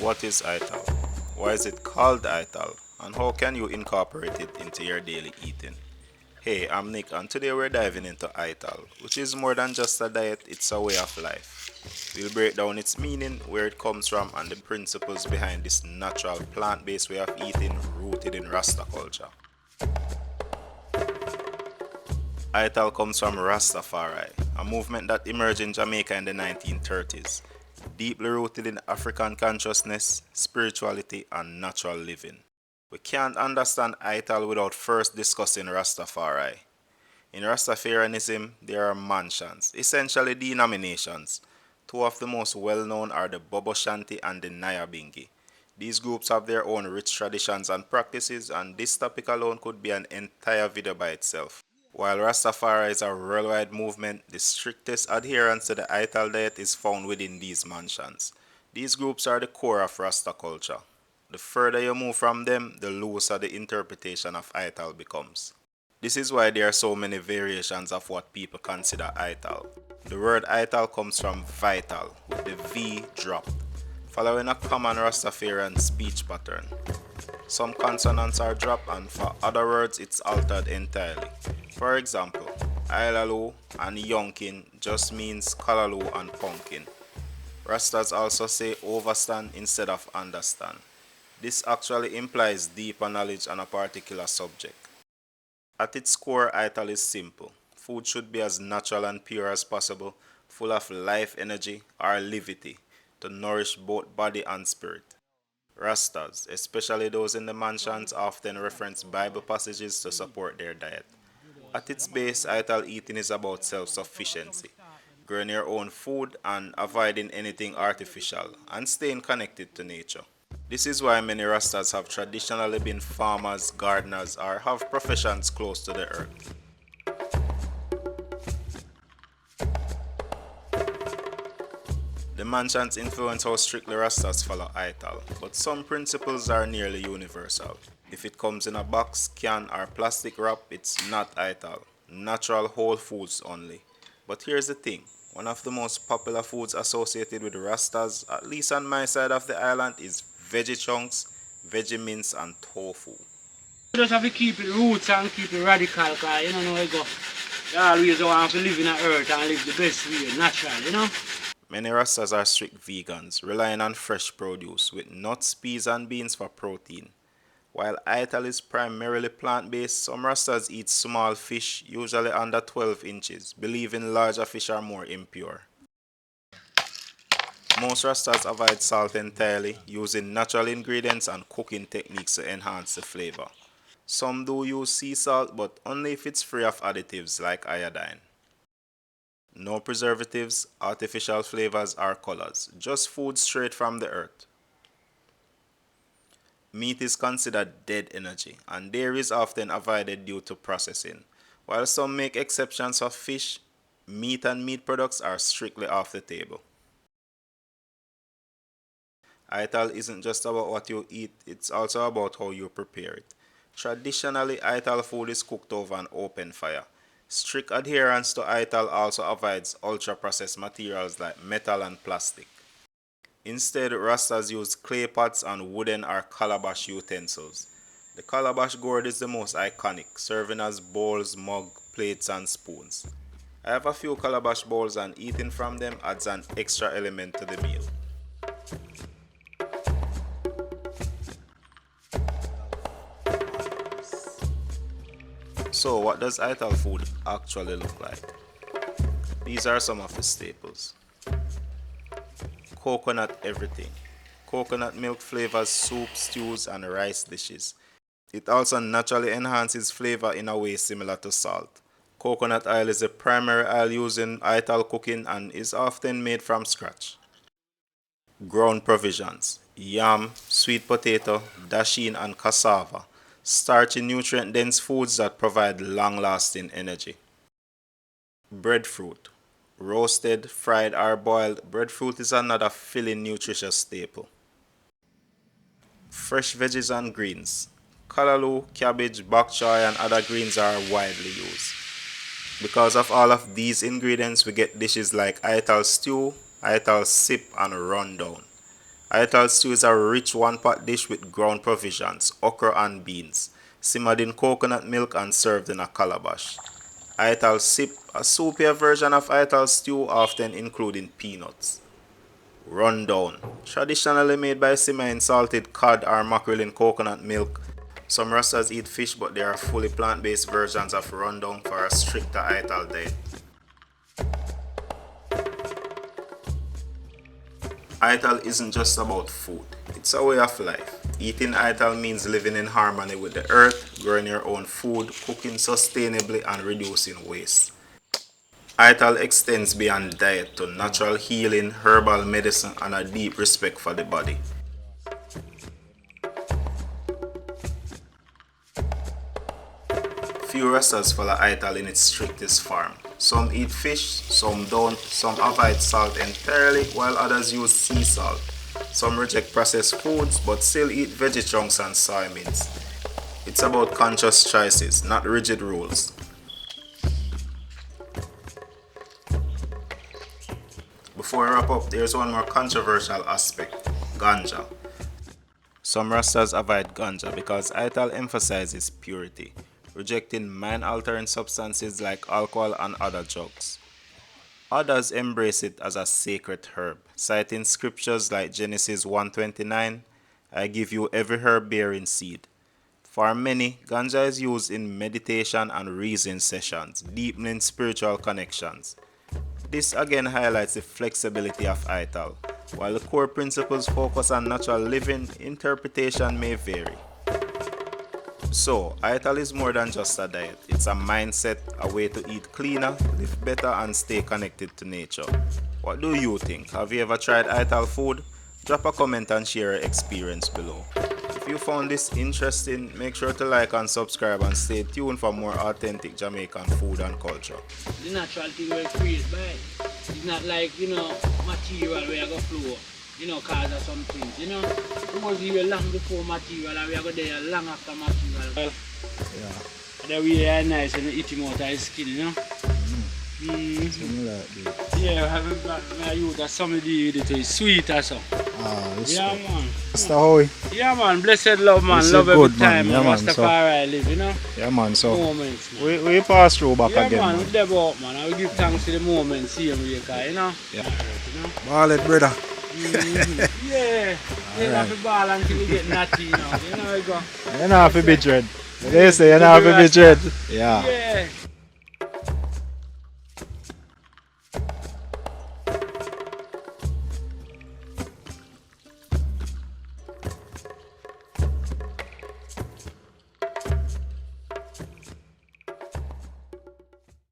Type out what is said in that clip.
What is Ital? Why is it called Ital? And how can you incorporate it into your daily eating? Hey, I'm Nick, and today we're diving into Ital, which is more than just a diet, it's a way of life. We'll break down its meaning, where it comes from, and the principles behind this natural plant based way of eating rooted in Rasta culture. Ital comes from Rastafari, a movement that emerged in Jamaica in the 1930s, deeply rooted in African consciousness, spirituality, and natural living. We can't understand Ital without first discussing Rastafari. In Rastafarianism, there are mansions, essentially denominations. Two of the most well known are the Bobo Shanti and the Nyabingi. These groups have their own rich traditions and practices, and this topic alone could be an entire video by itself. While Rastafari is a worldwide movement, the strictest adherence to the Ital diet is found within these mansions. These groups are the core of Rasta culture. The further you move from them, the looser the interpretation of Ital becomes. This is why there are so many variations of what people consider Ital. The word Ital comes from vital, with the V dropped, following a common Rastafarian speech pattern. Some consonants are dropped and for other words it's altered entirely. For example, Ilalu and Yonkin just means Kalalu and pumpkin. Rastas also say overstand instead of understand. This actually implies deeper knowledge on a particular subject. At its core, Ital is simple. Food should be as natural and pure as possible, full of life energy or levity, to nourish both body and spirit. Rastas, especially those in the mansions, often reference Bible passages to support their diet. At its base, Ital eating is about self sufficiency, growing your own food and avoiding anything artificial, and staying connected to nature. This is why many Rastas have traditionally been farmers, gardeners, or have professions close to the earth. The mansions influence how strictly Rastas follow Ital, but some principles are nearly universal. If it comes in a box, can, or plastic wrap, it's not Ital. Natural whole foods only. But here's the thing. One of the most popular foods associated with Rastas, at least on my side of the island, is veggie chunks, veggie mince, and tofu. You just have to keep it roots and keep it radical, cause you don't know where you go. You always want to live in the earth and live the best way, natural. Many Rastas are strict vegans, relying on fresh produce with nuts, peas, and beans for protein. While Ital is primarily plant based, some Rastas eat small fish, usually under 12 inches, believing larger fish are more impure. Most Rastas avoid salt entirely, using natural ingredients and cooking techniques to enhance the flavor. Some do use sea salt, but only if it's free of additives like iodine. No preservatives, artificial flavors, or colors, just food straight from the earth. Meat is considered dead energy, and dairy is often avoided due to processing. While some make exceptions for fish, meat and meat products are strictly off the table. Ital isn't just about what you eat, it's also about how you prepare it. Traditionally, Ital food is cooked over an open fire. Strict adherence to Ital also avoids ultra processed materials like metal and plastic. Instead, Rastas use clay pots and wooden or calabash utensils. The calabash gourd is the most iconic, serving as bowls, mug, plates, and spoons. I have a few calabash bowls and eating from them adds an extra element to the meal. So, what does Ital food actually look like? These are some of the staples. Coconut everything. Coconut milk flavors soups, stews, and rice dishes. It also naturally enhances flavor in a way similar to salt. Coconut oil is the primary oil used in Ital cooking and is often made from scratch. Ground provisions: yam, sweet potato, dasheen, and cassava. Starchy, nutrient dense foods that provide long lasting energy. Breadfruit. Roasted, fried, or boiled, breadfruit is another filling, nutritious staple. Fresh veggies and greens. Kalalu, cabbage, bok choy, and other greens are widely used. Because of all of these ingredients, we get dishes like Ital stew, Ital sip, and rundown. Ital stew is a rich one-pot dish with ground provisions, okra and beans, simmered in coconut milk and served in a calabash. Ital sip, a soupier version of Ital stew often including peanuts. Rundown, traditionally made by simmering salted cod or mackerel in coconut milk. Some Rastas eat fish, but there are fully plant-based versions of rundown for a stricter Ital diet. Ital isn't just about food, it's a way of life. Eating Ital means living in harmony with the earth, growing your own food, cooking sustainably, and reducing waste. Ital extends beyond diet to natural healing, herbal medicine, and a deep respect for the body. Few Rastas follow Ital in its strictest form. Some eat fish, some don't, some avoid salt entirely, while others use sea salt. Some reject processed foods but still eat veggie chunks and soy meats. It's about conscious choices, not rigid rules. Before I wrap up, there's one more controversial aspect: Ganja. Some Rastas avoid Ganja because Ital emphasizes purity, rejecting mind-altering substances like alcohol and other drugs. Others embrace it as a sacred herb, citing scriptures like Genesis 1:29, "I give you every herb bearing seed." For many, ganja is used in meditation and reason sessions, deepening spiritual connections. This again highlights the flexibility of Ital. While the core principles focus on natural living, interpretation may vary. So, Ital is more than just a diet. It's a mindset, a way to eat cleaner, live better, and stay connected to nature. What do you think? Have you ever tried Ital food? Drop a comment and share your experience below. If you found this interesting, make sure to like and subscribe and stay tuned for more authentic Jamaican food and culture. The natural thing we're created by. It's not like, material where I go flow, cause of some things, It was here long before material and we are go there long after material. Yeah. That we are nice and eating out of his skin, Yeah, I haven't got my youth that somebody with it is sweet or so. Yeah, man. Rasta Hoy. Yeah, man. Blessed love, man. Blessed Love every good, man. time. Yeah, man. Rastafari live, Yeah, man. So moments, man. we pass through back Yeah, again. man. We never up, man. I will give thanks to the moments, see him, Yeah. Alright, Ball brother. Yeah. You have to ball until you get natty, You know how it go. You're not have to be dread. They say you're not have to be dread. Yeah. Yeah.